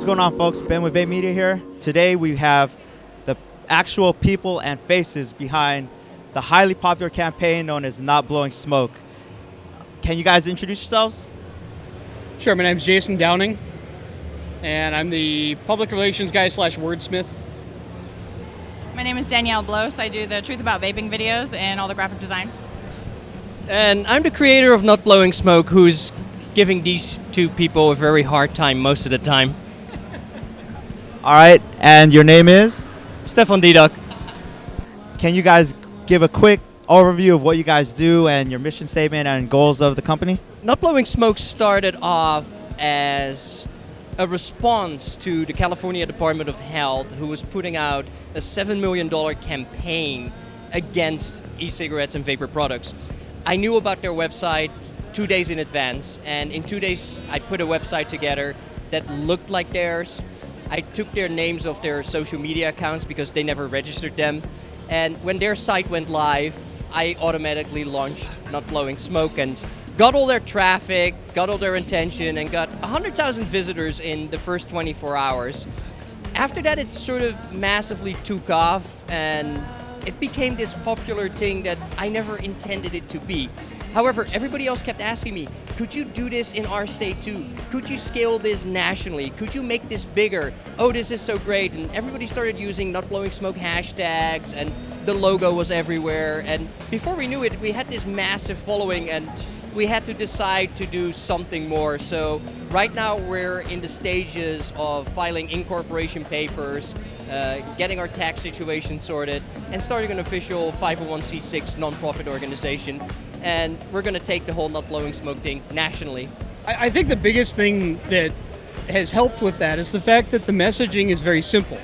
going on, folks? Ben with Vape Media here. Today we have the actual people and faces behind the highly popular campaign known as Not Blowing Smoke. Can you guys introduce yourselves? Sure, my name's Jason Downing, and I'm the public relations guy / wordsmith. My name is Danielle Blos. I do the Truth About Vaping videos and all the graphic design. And I'm the creator of Not Blowing Smoke, who's giving these two people a very hard time most of the time. All right, and your name is? Stefan Didak. Can you guys give a quick overview of what you guys do and your mission statement and goals of the company? Not Blowing Smoke started off as a response to the California Department of Health, who was putting out a $7 million campaign against e-cigarettes and vapor products. I knew about their website 2 days in advance, and in 2 days I put a website together that looked like theirs. I took their names of their social media accounts because they never registered them, and when their site went live, I automatically launched Not Blowing Smoke and got all their traffic, got all their attention, and got 100,000 visitors in the first 24 hours. After that, it sort of massively took off, and it became this popular thing that I never intended it to be. However, everybody else kept asking me, could you do this in our state too? Could you scale this nationally? Could you make this bigger? Oh, this is so great. And everybody started using Not Blowing Smoke hashtags, and the logo was everywhere. And before we knew it, we had this massive following, and we had to decide to do something more. So right now we're in the stages of filing incorporation papers, getting our tax situation sorted, and starting an official 501c6 nonprofit organization. And we're going to take the whole Not Blowing Smoke thing nationally. I think the biggest thing that has helped with that is the fact that the messaging is very simple.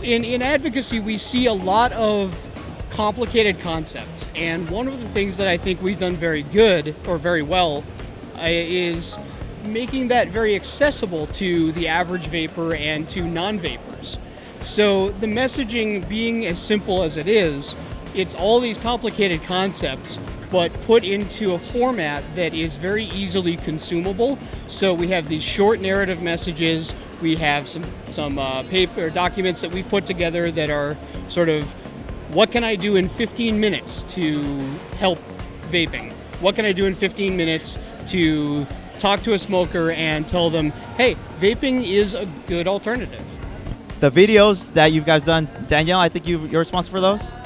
In advocacy, we see a lot of complicated concepts, and one of the things that I think we've done very good or very well is making that very accessible to the average vapor and to non-vapors. So the messaging being as simple as it is, it's all these complicated concepts, but put into a format that is very easily consumable. So we have these short narrative messages. We have some paper documents that we've put together that are sort of, what can I do in 15 minutes to help vaping? What can I do in 15 minutes to talk to a smoker and tell them, hey, vaping is a good alternative? The videos that you guys done, Danielle, I think you're responsible for those.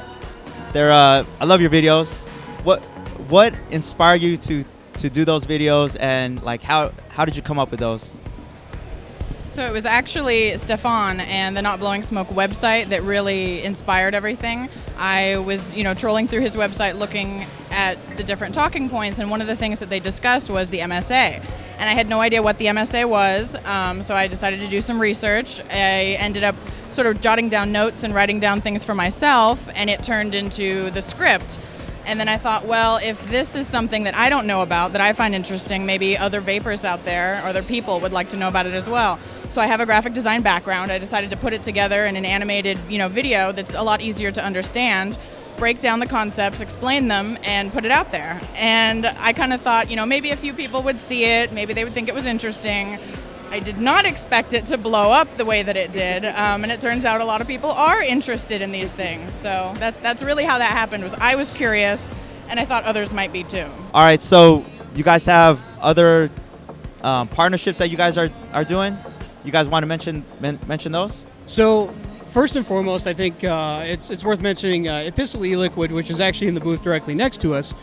I love your videos. What inspired you to do those videos, and like how did you come up with those? So it was actually Stefan and the Not Blowing Smoke website that really inspired everything. I was, trolling through his website looking at the different talking points, and one of the things that they discussed was the MSA. And I had no idea what the MSA was, so I decided to do some research. I ended up sort of jotting down notes and writing down things for myself, and it turned into the script. And then I thought, well, if this is something that I don't know about, that I find interesting, maybe other vapors out there or other people would like to know about it as well. So I have a graphic design background. I decided to put it together in an animated, video that's a lot easier to understand, break down the concepts, explain them, and put it out there. And I kind of thought, maybe a few people would see it, maybe they would think it was interesting. I did not expect it to blow up the way that it did, and it turns out a lot of people are interested in these things. So that's really how that happened. Was I was curious, and I thought others might be too. All right, so you guys have other partnerships that you guys are doing? You guys want to mention those? So first and foremost, I think it's worth mentioning Epistle e-Liquid, which is actually in the booth directly next to us.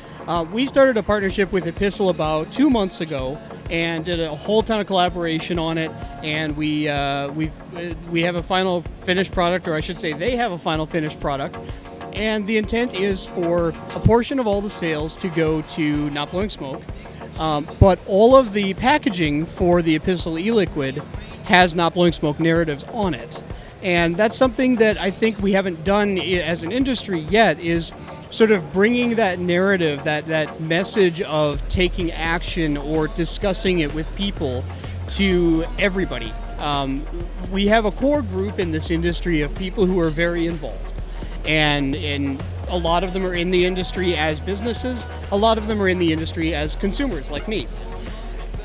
We started a partnership with Epistle about 2 months ago and did a whole ton of collaboration on it. And we have a final finished product, or I should say they have a final finished product. And the intent is for a portion of all the sales to go to Not Blowing Smoke. But all of the packaging for the Epistle e-Liquid has Not Blowing Smoke narratives on it. And that's something that I think we haven't done as an industry yet, is sort of bringing that narrative, that message of taking action or discussing it with people to everybody. We have a core group in this industry of people who are very involved. And a lot of them are in the industry as businesses. A lot of them are in the industry as consumers like me.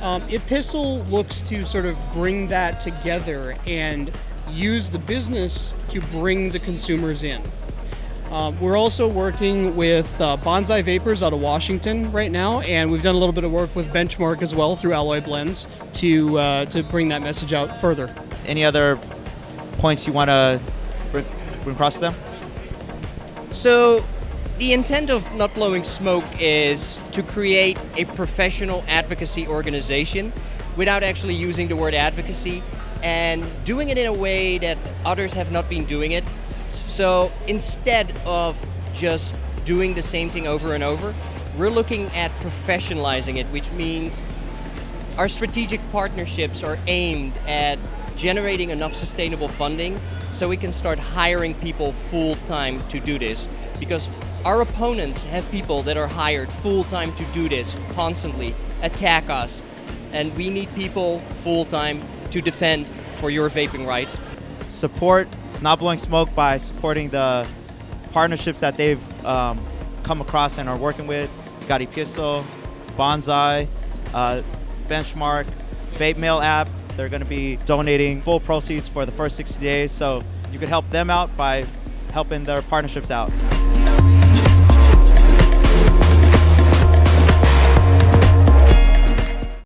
Epistle looks to sort of bring that together and use the business to bring the consumers in. We're also working with Bonsai Vapors out of Washington right now, and we've done a little bit of work with Benchmark as well through Alloy Blends to bring that message out further. Any other points you want to bring across to them? So, the intent of Not Blowing Smoke is to create a professional advocacy organization without actually using the word advocacy and doing it in a way that others have not been doing it. So instead of just doing the same thing over and over, we're looking at professionalizing it, which means our strategic partnerships are aimed at generating enough sustainable funding so we can start hiring people full-time to do this. Because our opponents have people that are hired full-time to do this, constantly attack us, and we need people full-time to defend for your vaping rights. Support Not Blowing Smoke by supporting the partnerships that they've come across and are working with. You got Epistle, Bonsai, Benchmark, Vape Mail app. They're going to be donating full proceeds for the first 60 days, so you could help them out by helping their partnerships out.